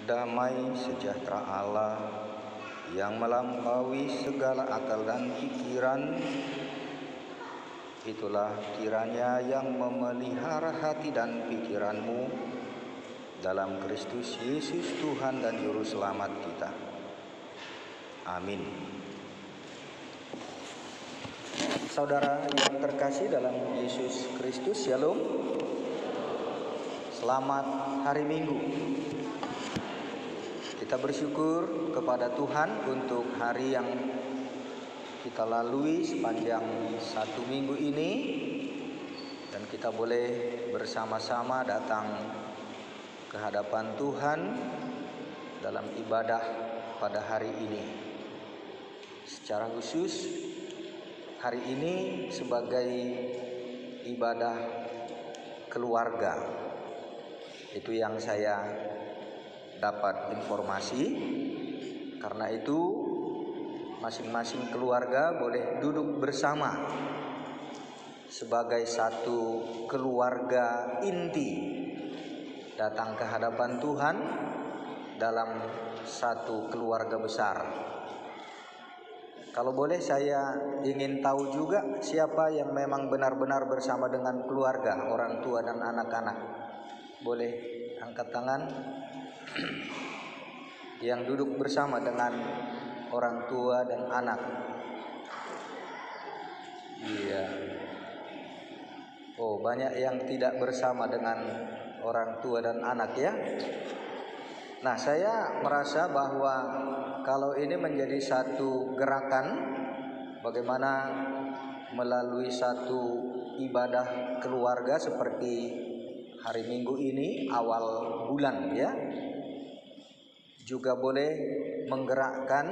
Damai sejahtera Allah yang melampaui segala akal dan pikiran, itulah kiranya yang memelihara hati dan pikiranmu dalam Kristus Yesus Tuhan dan Juru Selamat kita. Amin. Saudara yang terkasih dalam Yesus Kristus, Shalom. Selamat hari Minggu. Kita bersyukur kepada Tuhan untuk hari yang kita lalui sepanjang satu minggu ini, dan kita boleh bersama-sama datang ke hadapan Tuhan dalam ibadah pada hari ini. Secara khusus hari ini sebagai ibadah keluarga, itu yang saya dapat informasi. Karena itu masing-masing keluarga boleh duduk bersama sebagai satu keluarga inti, datang ke hadapan Tuhan dalam satu keluarga besar. Kalau boleh saya ingin tahu juga siapa yang memang benar-benar bersama dengan keluarga, orang tua dan anak-anak. Boleh angkat tangan. Yang duduk bersama dengan orang tua dan anak. Iya. Oh, banyak yang tidak bersama dengan orang tua dan anak ya. Nah, saya merasa bahwa kalau ini menjadi satu gerakan, bagaimana melalui satu ibadah keluarga seperti hari Minggu ini awal bulan ya, juga boleh menggerakkan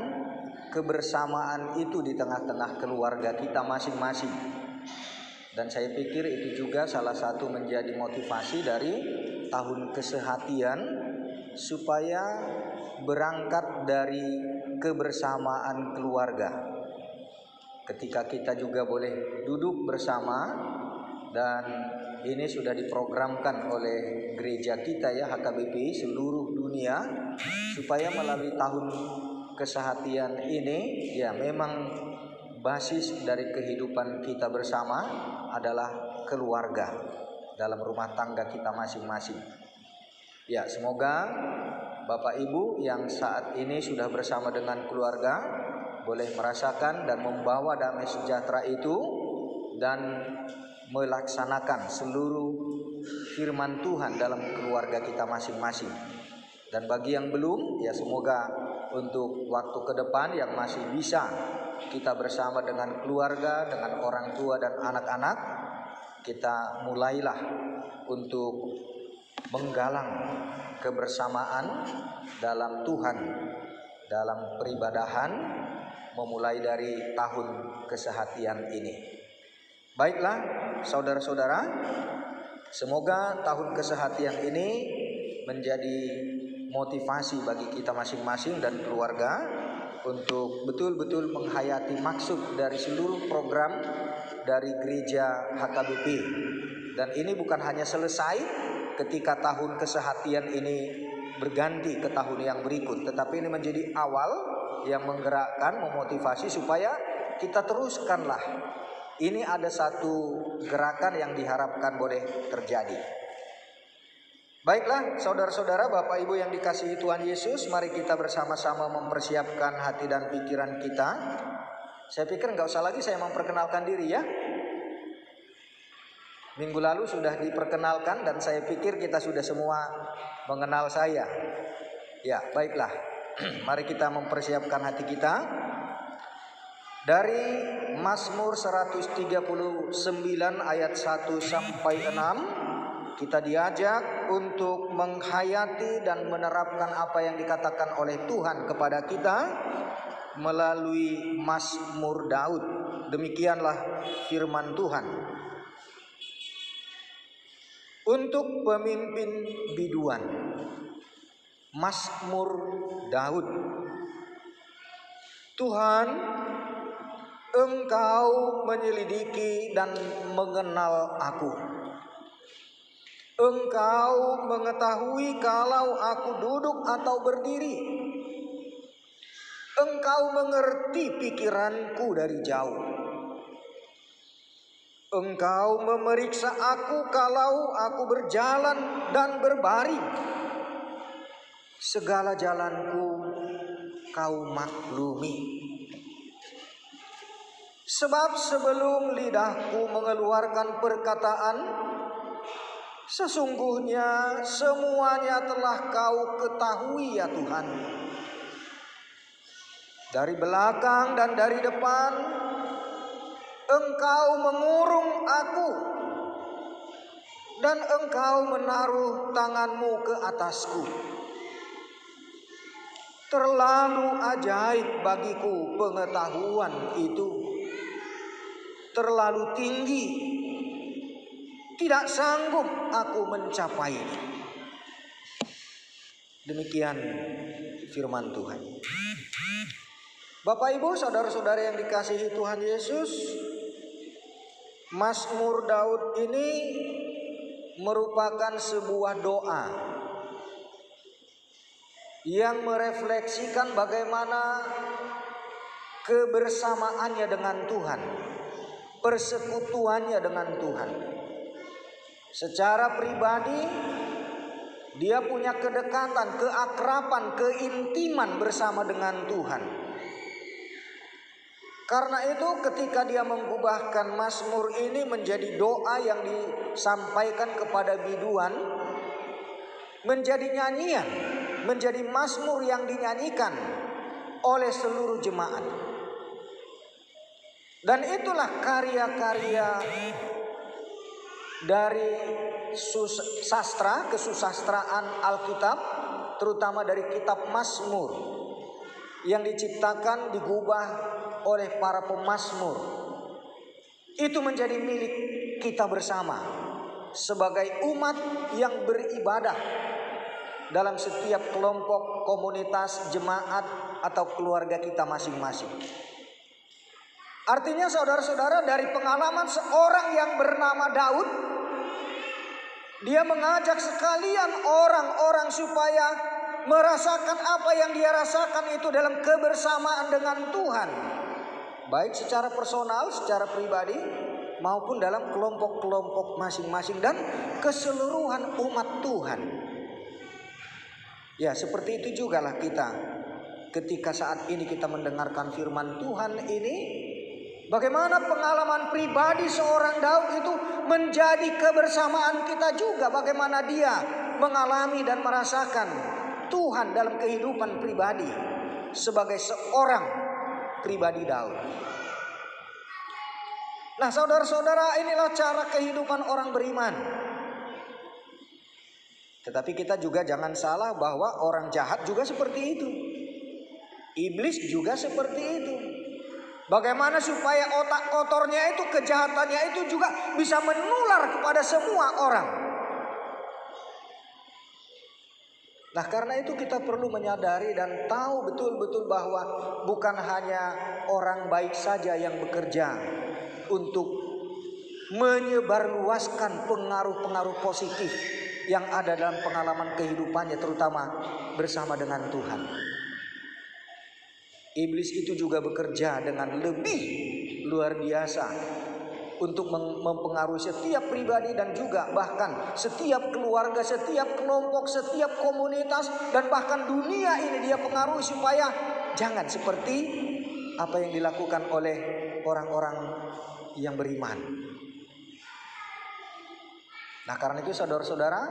kebersamaan itu di tengah-tengah keluarga kita masing-masing. Dan saya pikir itu juga salah satu menjadi motivasi dari tahun kesehatian, supaya berangkat dari kebersamaan keluarga. Ketika kita juga boleh duduk bersama, dan ini sudah diprogramkan oleh gereja kita ya, HKBP seluruh dunia, supaya melalui tahun kesehatian ini ya, memang basis dari kehidupan kita bersama adalah keluarga dalam rumah tangga kita masing-masing. Ya, semoga Bapak Ibu yang saat ini sudah bersama dengan keluarga boleh merasakan dan membawa damai sejahtera itu dan melaksanakan seluruh firman Tuhan dalam keluarga kita masing-masing. Dan bagi yang belum, ya semoga untuk waktu ke depan yang masih bisa kita bersama dengan keluarga, dengan orang tua dan anak-anak, kita mulailah untuk menggalang kebersamaan dalam Tuhan, dalam peribadahan, memulai dari tahun kesehatian ini. Baiklah saudara-saudara, semoga tahun kesehatian ini menjadi motivasi bagi kita masing-masing dan keluarga untuk betul-betul menghayati maksud dari seluruh program dari gereja HKBP. Dan ini bukan hanya selesai ketika tahun kesehatian ini berganti ke tahun yang berikut, tetapi ini menjadi awal yang menggerakkan, memotivasi supaya kita teruskanlah. Ini ada satu gerakan yang diharapkan boleh terjadi. Baiklah saudara-saudara, Bapak Ibu yang dikasihi Tuhan Yesus, mari kita bersama-sama mempersiapkan hati dan pikiran kita. Saya pikir nggak usah lagi saya memperkenalkan diri ya. Minggu lalu sudah diperkenalkan dan saya pikir kita sudah semua mengenal saya. Ya, baiklah. Mari kita mempersiapkan hati kita. Dari Mazmur 139 ayat 1 sampai 6, kita diajak untuk menghayati dan menerapkan apa yang dikatakan oleh Tuhan kepada kita melalui Mazmur Daud. Demikianlah firman Tuhan. Untuk pemimpin biduan, Mazmur Daud. Tuhan, Engkau menyelidiki dan mengenal aku. Engkau mengetahui kalau aku duduk atau berdiri. Engkau mengerti pikiranku dari jauh. Engkau memeriksa aku kalau aku berjalan dan berbaring. Segala jalanku kau maklumi. Sebab sebelum lidahku mengeluarkan perkataan, sesungguhnya semuanya telah kau ketahui ya Tuhan. Dari belakang dan dari depan, Engkau mengurung aku, dan Engkau menaruh tanganmu ke atasku. Terlalu ajaib bagiku pengetahuan itu. Terlalu tinggi, tidak sanggup aku mencapainya. Demikian firman Tuhan. Bapak Ibu, saudara-saudara yang dikasihi Tuhan Yesus, Mazmur Daud ini merupakan sebuah doa yang merefleksikan bagaimana kebersamaannya dengan Tuhan, persekutuannya dengan Tuhan. Secara pribadi dia punya kedekatan, keakraban, keintiman bersama dengan Tuhan. Karena itu ketika dia mengubahkan Mazmur ini menjadi doa yang disampaikan kepada biduan, menjadi nyanyian, menjadi Mazmur yang dinyanyikan oleh seluruh jemaat. Dan itulah karya-karya dari sastra, kesusastraan Alkitab, terutama dari kitab Mazmur yang diciptakan, digubah oleh para pemazmur. Itu menjadi milik kita bersama sebagai umat yang beribadah dalam setiap kelompok, komunitas, jemaat atau keluarga kita masing-masing. Artinya saudara-saudara, dari pengalaman seorang yang bernama Daud, dia mengajak sekalian orang-orang supaya merasakan apa yang dia rasakan itu dalam kebersamaan dengan Tuhan, baik secara personal, secara pribadi, maupun dalam kelompok-kelompok masing-masing dan keseluruhan umat Tuhan. Ya, seperti itu jugalah kita ketika saat ini kita mendengarkan firman Tuhan ini. Bagaimana pengalaman pribadi seorang Daud itu menjadi kebersamaan kita juga. Bagaimana dia mengalami dan merasakan Tuhan dalam kehidupan pribadi sebagai seorang pribadi Daud. Nah, saudara-saudara, inilah cara kehidupan orang beriman. Tetapi kita juga jangan salah bahwa orang jahat juga seperti itu. Iblis juga seperti itu. Bagaimana supaya otak kotornya itu, kejahatannya itu juga bisa menular kepada semua orang. Nah, karena itu kita perlu menyadari dan tahu betul-betul bahwa bukan hanya orang baik saja yang bekerja untuk menyebarluaskan pengaruh-pengaruh positif yang ada dalam pengalaman kehidupannya, terutama bersama dengan Tuhan. Iblis itu juga bekerja dengan lebih luar biasa untuk mempengaruhi setiap pribadi dan juga bahkan setiap keluarga, setiap kelompok, setiap komunitas, dan bahkan dunia ini dia pengaruhi supaya jangan seperti apa yang dilakukan oleh orang-orang yang beriman. Nah, karena itu saudara-saudara,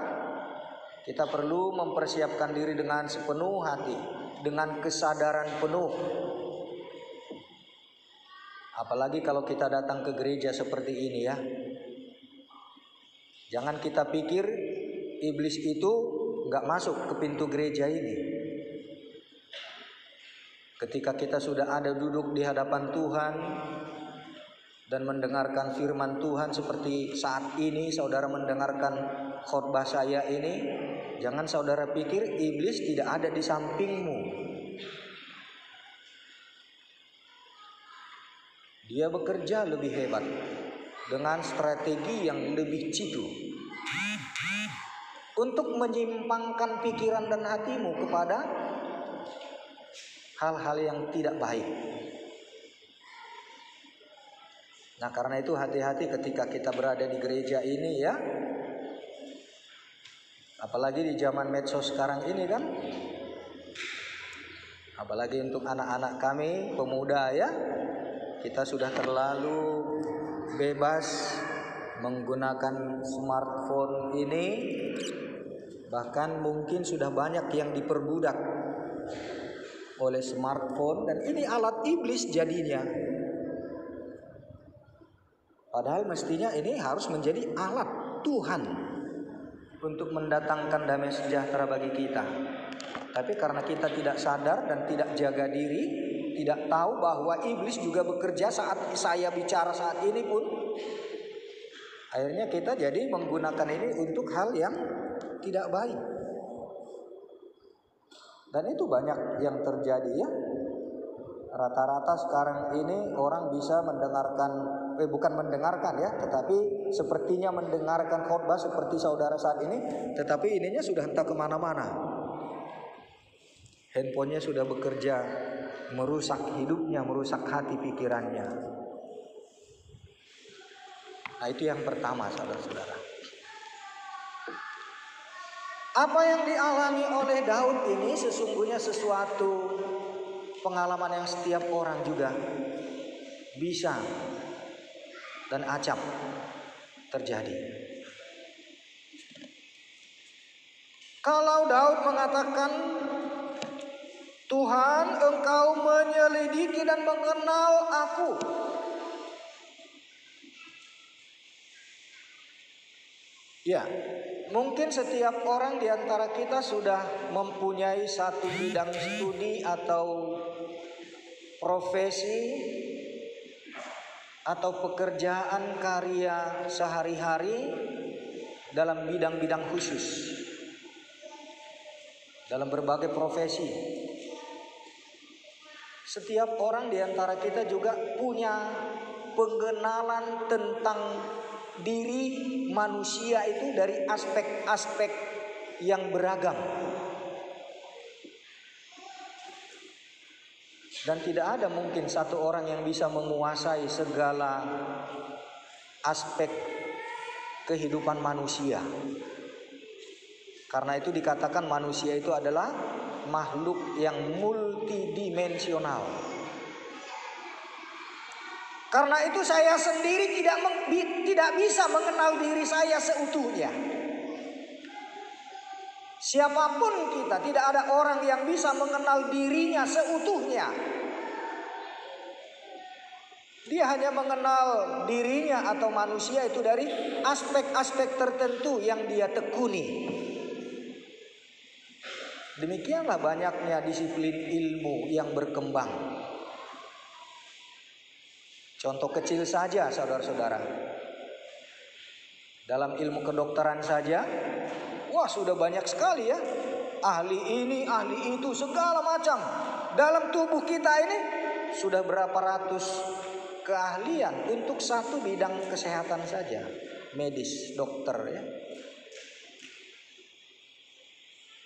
kita perlu mempersiapkan diri dengan sepenuh hati, dengan kesadaran penuh. Apalagi kalau kita datang ke gereja seperti ini ya. Jangan kita pikir iblis itu gak masuk ke pintu gereja ini. Ketika kita sudah ada duduk di hadapan Tuhan dan mendengarkan firman Tuhan seperti saat ini saudara mendengarkan khotbah saya ini, jangan saudara pikir iblis tidak ada di sampingmu. Dia bekerja lebih hebat dengan strategi yang lebih jitu. untuk menyimpangkan pikiran dan hatimu kepada hal-hal yang tidak baik. Nah, karena itu hati-hati ketika kita berada di gereja ini ya. Apalagi di zaman medsos sekarang ini kan. Apalagi untuk anak-anak kami, pemuda ya. Kita sudah terlalu bebas menggunakan smartphone ini. Bahkan mungkin sudah banyak yang diperbudak oleh smartphone. Dan ini alat iblis jadinya. Padahal mestinya ini harus menjadi alat Tuhan untuk mendatangkan damai sejahtera bagi kita. Tapi karena kita tidak sadar dan tidak jaga diri, tidak tahu bahwa iblis juga bekerja saat saya bicara saat ini pun, akhirnya kita jadi menggunakan ini untuk hal yang tidak baik. Dan itu banyak yang terjadi ya. Rata-rata sekarang ini orang bisa bukan mendengarkan ya, tetapi sepertinya mendengarkan khotbah seperti saudara saat ini, tetapi ininya sudah entah kemana-mana. Handphonenya sudah bekerja merusak hidupnya, merusak hati pikirannya. Nah, itu yang pertama, saudara-saudara. Apa yang dialami oleh Daud ini sesungguhnya sesuatu pengalaman yang setiap orang juga bisa dan acap terjadi. Kalau Daud mengatakan, Tuhan, Engkau menyelidiki dan mengenal aku. Ya, mungkin setiap orang di antara kita sudah mempunyai satu bidang studi atau profesi atau pekerjaan karya sehari-hari dalam bidang-bidang khusus, dalam berbagai profesi. Setiap orang di antara kita juga punya pengenalan tentang diri manusia itu dari aspek-aspek yang beragam. Dan tidak ada mungkin satu orang yang bisa menguasai segala aspek kehidupan manusia. Karena itu dikatakan manusia itu adalah makhluk yang multidimensional. Karena itu saya sendiri tidak bisa mengenal diri saya seutuhnya. Siapapun kita, tidak ada orang yang bisa mengenal dirinya seutuhnya. Dia hanya mengenal dirinya atau manusia itu dari aspek-aspek tertentu yang dia tekuni. Demikianlah banyaknya disiplin ilmu yang berkembang. Contoh kecil saja, saudara-saudara. Dalam ilmu kedokteran saja, wah sudah banyak sekali ya. Ahli ini, ahli itu, segala macam. Dalam tubuh kita ini sudah berapa ratus keahlian untuk satu bidang kesehatan saja. Medis, dokter ya.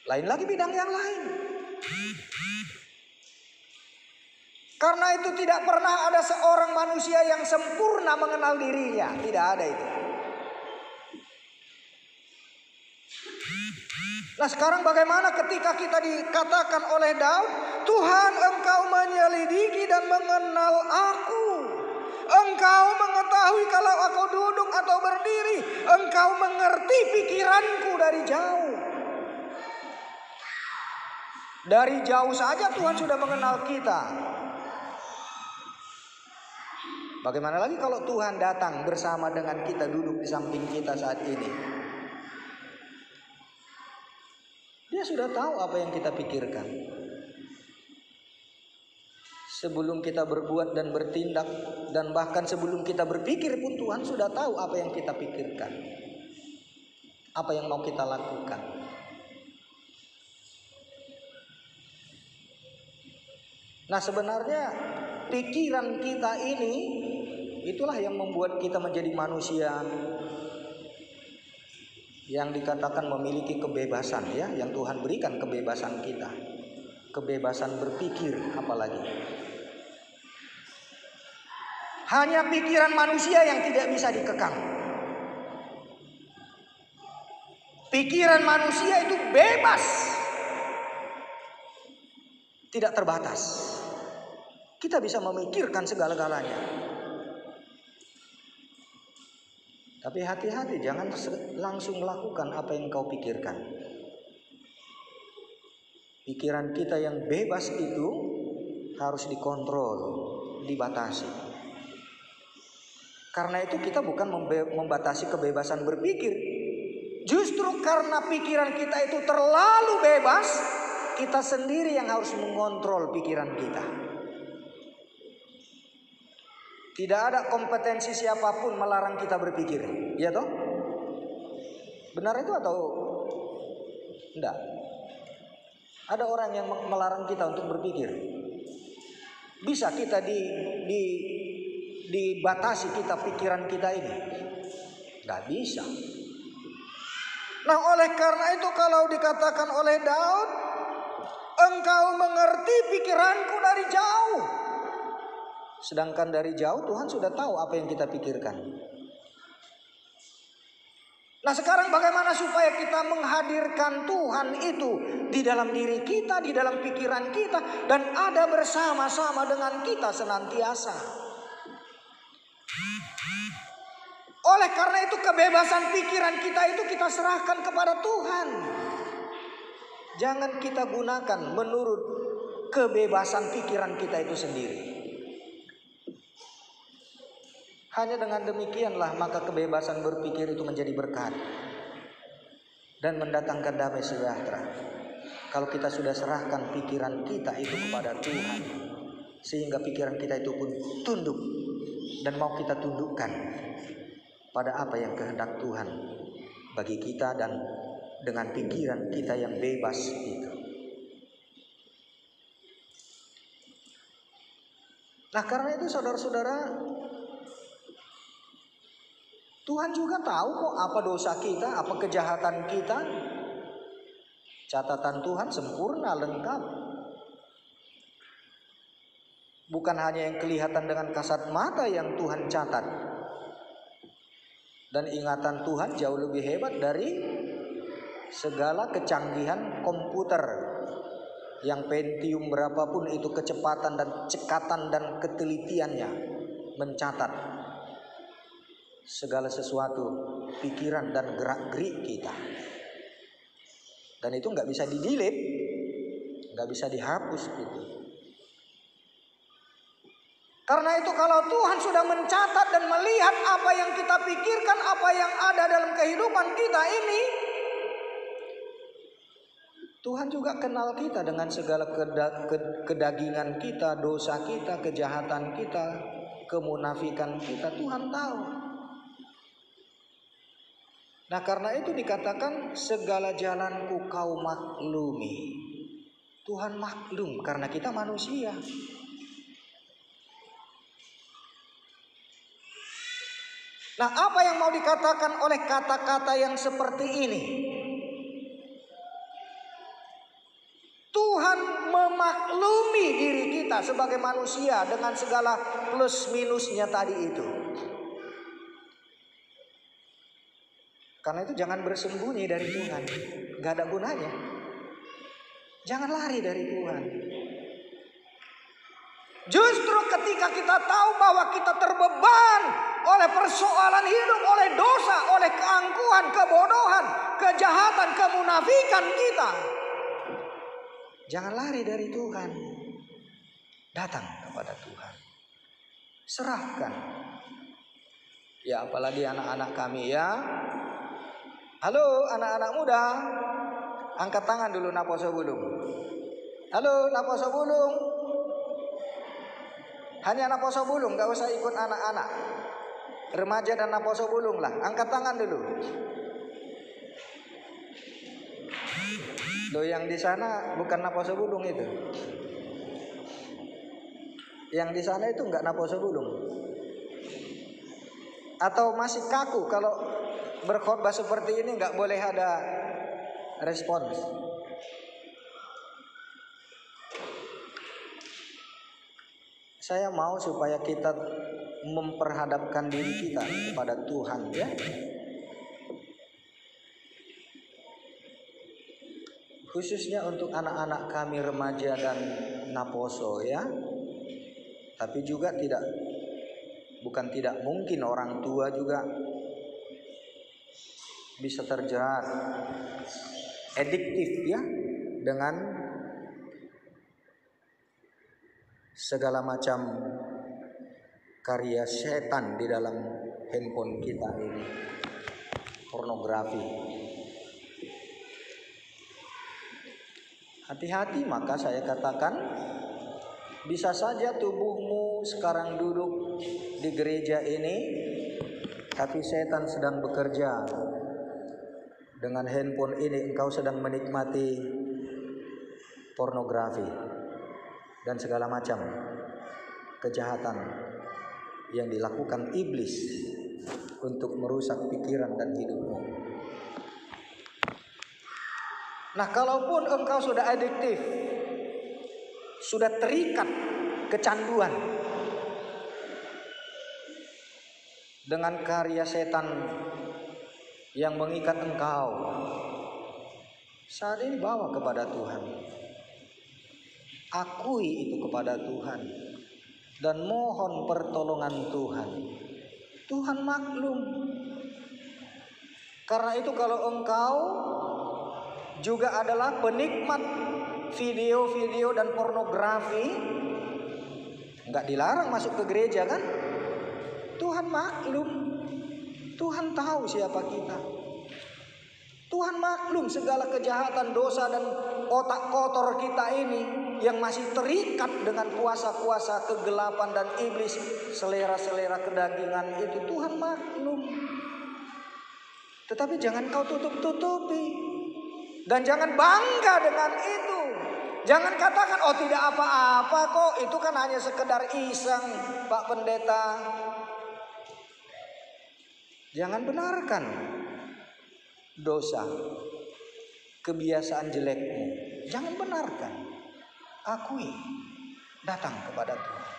Lain lagi bidang yang lain. Karena itu tidak pernah ada seorang manusia yang sempurna mengenal dirinya. Tidak ada itu. Nah sekarang bagaimana ketika kita dikatakan oleh Daud, Tuhan Engkau menyelidiki dan mengenal aku. Engkau mengetahui kalau aku duduk atau berdiri. Engkau mengerti pikiranku dari jauh. Dari jauh saja Tuhan sudah mengenal kita. Bagaimana lagi kalau Tuhan datang bersama dengan kita, duduk di samping kita saat ini? Dia sudah tahu apa yang kita pikirkan. Sebelum kita berbuat dan bertindak, dan bahkan sebelum kita berpikir pun Tuhan sudah tahu apa yang kita pikirkan. Apa yang mau kita lakukan. Nah sebenarnya pikiran kita ini itulah yang membuat kita menjadi manusia yang dikatakan memiliki kebebasan ya, yang Tuhan berikan kebebasan kita. Kebebasan berpikir apalagi. Hanya pikiran manusia yang tidak bisa dikekang. Pikiran manusia itu bebas, tidak terbatas. Kita bisa memikirkan segala-galanya. Tapi hati-hati, jangan langsung melakukan apa yang kau pikirkan. Pikiran kita yang bebas itu harus dikontrol, dibatasi. Karena itu kita bukan membatasi kebebasan berpikir. Justru karena pikiran kita itu terlalu bebas, kita sendiri yang harus mengontrol pikiran kita. Tidak ada kompetensi siapapun melarang kita berpikir, ya toh? Benar itu atau enggak? Ada orang yang melarang kita untuk berpikir. Bisa kita dibatasi kita pikiran kita ini? Enggak bisa. Nah, oleh karena itu kalau dikatakan oleh Daud, engkau mengerti pikiranku dari jauh. Sedangkan dari jauh Tuhan sudah tahu apa yang kita pikirkan. Nah, sekarang bagaimana supaya kita menghadirkan Tuhan itu di dalam diri kita, di dalam pikiran kita, dan ada bersama-sama dengan kita senantiasa. Oleh karena itu kebebasan pikiran kita itu kita serahkan kepada Tuhan. Jangan kita gunakan menurut kebebasan pikiran kita itu sendiri. Hanya dengan demikianlah maka kebebasan berpikir itu menjadi berkat dan mendatangkan damai sejahtera. Kalau kita sudah serahkan pikiran kita itu kepada Tuhan, sehingga pikiran kita itu pun tunduk dan mau kita tundukkan pada apa yang kehendak Tuhan bagi kita dan dengan pikiran kita yang bebas itu. Nah, karena itu saudara-saudara, Tuhan juga tahu kok apa dosa kita, apa kejahatan kita. Catatan Tuhan sempurna, lengkap. Bukan hanya yang kelihatan dengan kasat mata yang Tuhan catat. Dan ingatan Tuhan jauh lebih hebat dari segala kecanggihan komputer. Yang Pentium berapapun itu kecepatan dan cekatan dan ketelitiannya mencatat segala sesuatu, pikiran dan gerak-gerik kita. Dan itu nggak bisa di-delete, nggak bisa dihapus gitu. Karena itu kalau Tuhan sudah mencatat dan melihat apa yang kita pikirkan, apa yang ada dalam kehidupan kita ini, Tuhan juga kenal kita dengan segala kedagingan kita, dosa kita, kejahatan kita, kemunafikan kita. Tuhan tahu. Nah, karena itu dikatakan segala jalanku kau maklumi. Tuhan maklum karena kita manusia. Nah, apa yang mau dikatakan oleh kata-kata yang seperti ini? Tuhan memaklumi diri kita sebagai manusia dengan segala plus minusnya tadi itu. Karena itu jangan bersembunyi dari Tuhan, gak ada gunanya. Jangan lari dari Tuhan. Justru ketika kita tahu bahwa kita terbeban oleh persoalan hidup, oleh dosa, oleh keangkuhan, kebodohan, kejahatan, kemunafikan kita, jangan lari dari Tuhan. Datang kepada Tuhan. Serahkan. Ya, apalagi anak-anak kami ya. Halo anak-anak muda, angkat tangan dulu naposo bulung. Halo naposo bulung. Hanya naposo bulung, gak usah ikut anak-anak. Remaja dan naposo bulung lah, angkat tangan dulu. Loh, yang di sana bukan naposo bulung itu. Yang di sana itu enggak naposo bulung. Atau masih kaku kalau berkhotbah seperti ini nggak boleh ada respons. Saya mau supaya kita memperhadapkan diri kita kepada Tuhan, ya. Khususnya untuk anak-anak kami remaja dan naposo, ya. Tapi juga bukan tidak mungkin orang tua juga bisa terjerat adiktif, ya, dengan segala macam karya setan di dalam handphone kita ini, pornografi. Hati-hati, maka saya katakan, bisa saja tubuhmu sekarang duduk di gereja ini, tapi setan sedang bekerja. Dengan handphone ini engkau sedang menikmati pornografi dan segala macam kejahatan yang dilakukan iblis untuk merusak pikiran dan hidupmu. Nah, kalaupun engkau sudah adiktif, sudah terikat kecanduan dengan karya setan yang mengikat engkau, saat ini bawa kepada Tuhan. Akui itu kepada Tuhan dan mohon pertolongan Tuhan. Tuhan maklum. Karena itu kalau engkau juga adalah penikmat video-video dan pornografi, nggak dilarang masuk ke gereja, kan? Tuhan maklum. Tuhan tahu siapa kita. Tuhan maklum segala kejahatan, dosa dan otak kotor kita ini yang masih terikat dengan kuasa-kuasa kegelapan dan iblis, selera-selera kedagingan itu. Tuhan maklum. Tetapi jangan kau tutup-tutupi. Dan jangan bangga dengan itu. Jangan katakan, oh tidak apa-apa kok, itu kan hanya sekedar iseng, Pak Pendeta. Jangan benarkan dosa, kebiasaan jelekmu. Jangan benarkan. Akui, datang kepada Tuhan.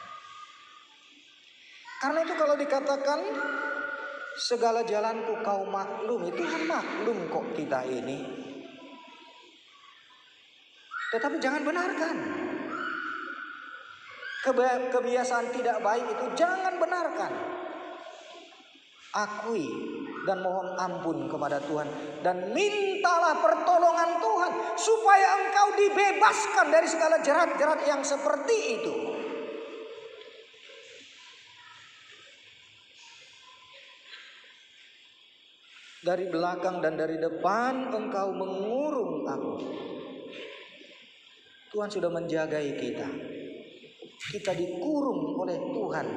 Karena itu kalau dikatakan segala jalanku kau maklumi, Tuhan maklum kok kita ini. Tetapi jangan benarkan. Kebiasaan tidak baik itu jangan benarkan. Akui dan mohon ampun kepada Tuhan. Dan mintalah pertolongan Tuhan supaya engkau dibebaskan dari segala jerat-jerat yang seperti itu. Dari belakang dan dari depan engkau mengurung aku. Tuhan sudah menjagai kita. Kita dikurung oleh Tuhan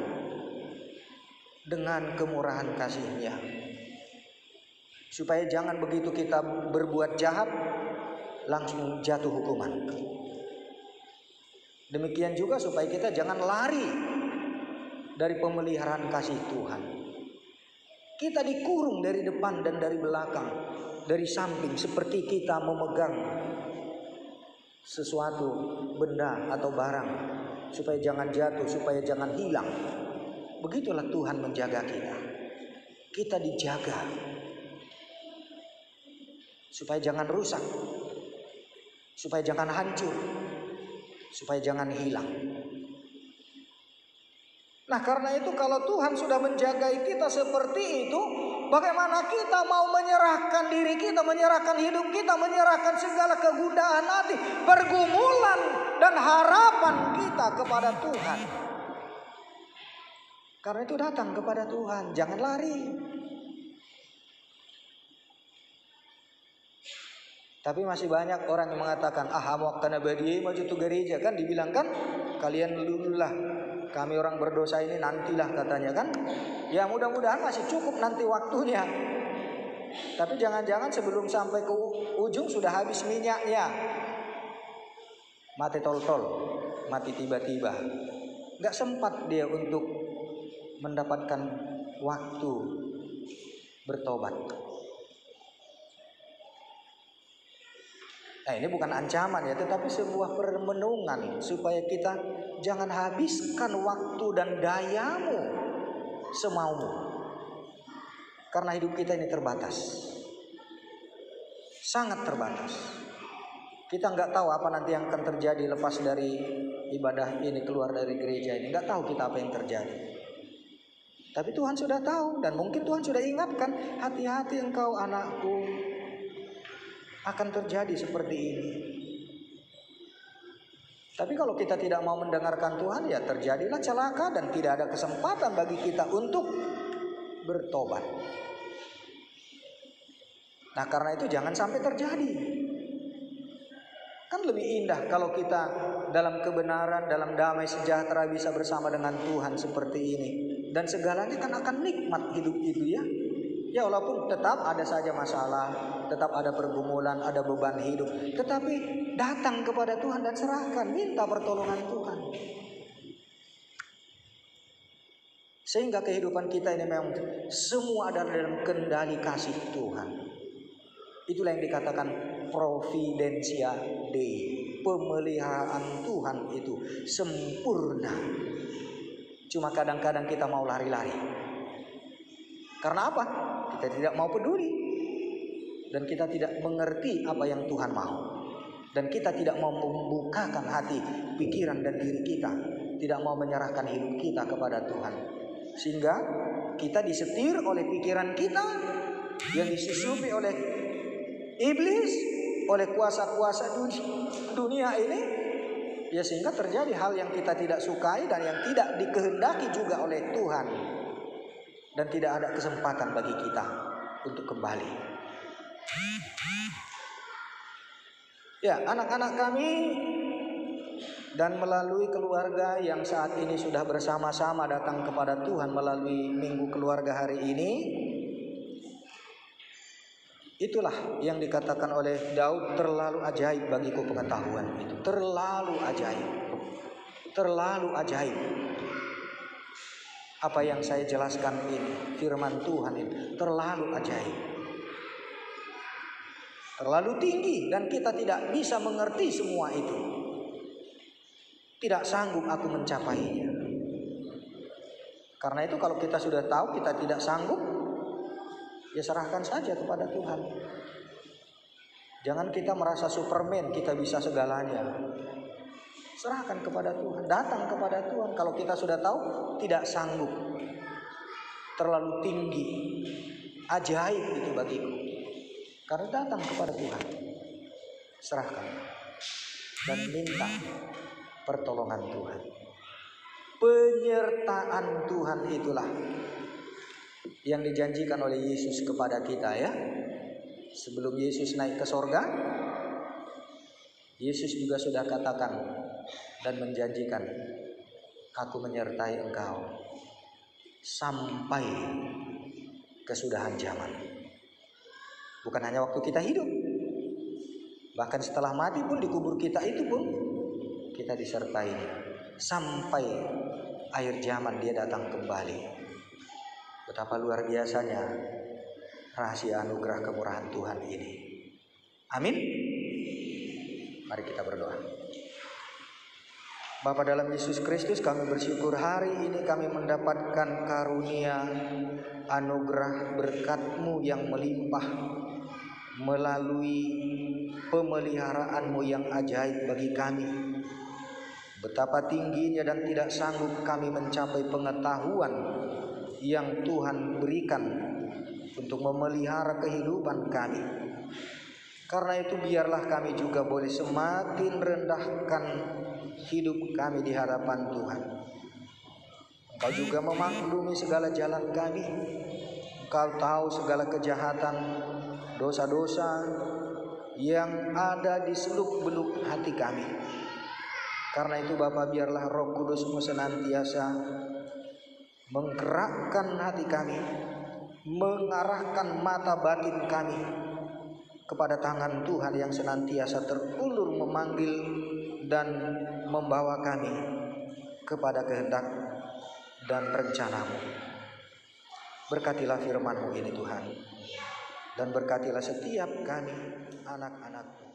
dengan kemurahan kasih-Nya. Supaya jangan begitu kita berbuat jahat langsung jatuh hukuman. Demikian juga supaya kita jangan lari dari pemeliharaan kasih Tuhan. Kita dikurung dari depan dan dari belakang, dari samping, seperti kita memegang sesuatu benda atau barang, supaya jangan jatuh, supaya jangan hilang. Begitulah Tuhan menjaga kita. Kita dijaga supaya jangan rusak, supaya jangan hancur, supaya jangan hilang. Nah, karena itu kalau Tuhan sudah menjagai kita seperti itu, bagaimana kita mau menyerahkan diri kita, menyerahkan hidup kita, menyerahkan segala kegundahan hati, pergumulan dan harapan kita kepada Tuhan. Karena itu datang kepada Tuhan, jangan lari. Tapi masih banyak orang yang mengatakan, mau karena badi maju tu gereja, kan dibilang kan, kalian dululah, kami orang berdosa ini nantilah katanya kan. Ya mudah-mudahan masih cukup nanti waktunya. Tapi jangan-jangan sebelum sampai ke ujung sudah habis minyaknya. Mati tol-tol, mati tiba-tiba. Gak sempat dia untuk mendapatkan waktu bertobat. Nah, ini bukan ancaman ya, tetapi sebuah permenungan supaya kita jangan habiskan waktu dan dayamu semaumu. Karena hidup kita ini terbatas. Sangat terbatas. Kita nggak tahu apa nanti yang akan terjadi lepas dari ibadah ini, keluar dari gereja ini. Nggak tahu kita apa yang terjadi. Tapi Tuhan sudah tahu, dan mungkin Tuhan sudah ingatkan, hati-hati engkau anakku, akan terjadi seperti ini. Tapi kalau kita tidak mau mendengarkan Tuhan, ya terjadilah celaka dan tidak ada kesempatan bagi kita untuk bertobat. Nah, karena itu jangan sampai terjadi. Kan lebih indah kalau kita dalam kebenaran, dalam damai sejahtera bisa bersama dengan Tuhan seperti ini. Dan segalanya kan akan nikmat hidup itu ya. Ya walaupun tetap ada saja masalah, tetap ada pergumulan, ada beban hidup, tetapi datang kepada Tuhan dan serahkan, minta pertolongan Tuhan. Sehingga kehidupan kita ini memang semua ada dalam kendali kasih Tuhan. Itulah yang dikatakan providentia Dei, pemeliharaan Tuhan itu sempurna. Cuma kadang-kadang kita mau lari-lari. Karena apa? Kita tidak mau peduli. Dan kita tidak mengerti apa yang Tuhan mau. Dan kita tidak mau membukakan hati, pikiran dan diri kita. Tidak mau menyerahkan hidup kita kepada Tuhan. Sehingga kita disetir oleh pikiran kita yang disusupi oleh iblis, oleh kuasa-kuasa dunia ini. Ya sehingga terjadi hal yang kita tidak sukai dan yang tidak dikehendaki juga oleh Tuhan. Dan tidak ada kesempatan bagi kita untuk kembali. Ya, anak-anak kami dan melalui keluarga yang saat ini sudah bersama-sama datang kepada Tuhan melalui minggu keluarga hari ini, itulah yang dikatakan oleh Daud, terlalu ajaib bagiku pengetahuan itu. Terlalu ajaib. Terlalu ajaib. Apa yang saya jelaskan ini, firman Tuhan ini terlalu ajaib. Terlalu tinggi dan kita tidak bisa mengerti semua itu. Tidak sanggup aku mencapainya. Karena itu kalau kita sudah tahu kita tidak sanggup, ya serahkan saja kepada Tuhan. Jangan kita merasa Superman, kita bisa segalanya. Serahkan kepada Tuhan, datang kepada Tuhan. Kalau kita sudah tahu tidak sanggup, terlalu tinggi, ajaib itu bagiku. Karena datang kepada Tuhan, serahkan dan minta pertolongan Tuhan. Penyertaan Tuhan itulah yang dijanjikan oleh Yesus kepada kita ya. Sebelum Yesus naik ke sorga, Yesus juga sudah katakan dan menjanjikan, aku menyertai engkau sampai kesudahan zaman. Bukan hanya waktu kita hidup, bahkan setelah mati pun, dikubur kita itu pun kita disertai sampai akhir zaman dia datang kembali. Betapa luar biasanya rahasia anugerah kemurahan Tuhan ini. Amin. Mari kita berdoa. Bapa dalam Yesus Kristus, kami bersyukur hari ini kami mendapatkan karunia anugerah berkat-Mu yang melimpah melalui pemeliharaanmu yang ajaib bagi kami. Betapa tingginya dan tidak sanggup kami mencapai pengetahuan yang Tuhan berikan untuk memelihara kehidupan kami. Karena itu biarlah kami juga boleh semakin rendahkan hidup kami di hadapan Tuhan. Engkau juga memaklumi segala jalan kami. Engkau tahu segala kejahatan, dosa-dosa yang ada di seluk-beluk hati kami. Karena itu Bapa, biarlah Roh Kudus-Mu senantiasa menggerakkan hati kami, mengarahkan mata batin kami kepada tangan Tuhan yang senantiasa terulur memanggil dan membawa kami kepada kehendak dan rencana-Mu. Berkatilah firman-Mu ini Tuhan, dan berkatilah setiap kami anak-anak-Mu.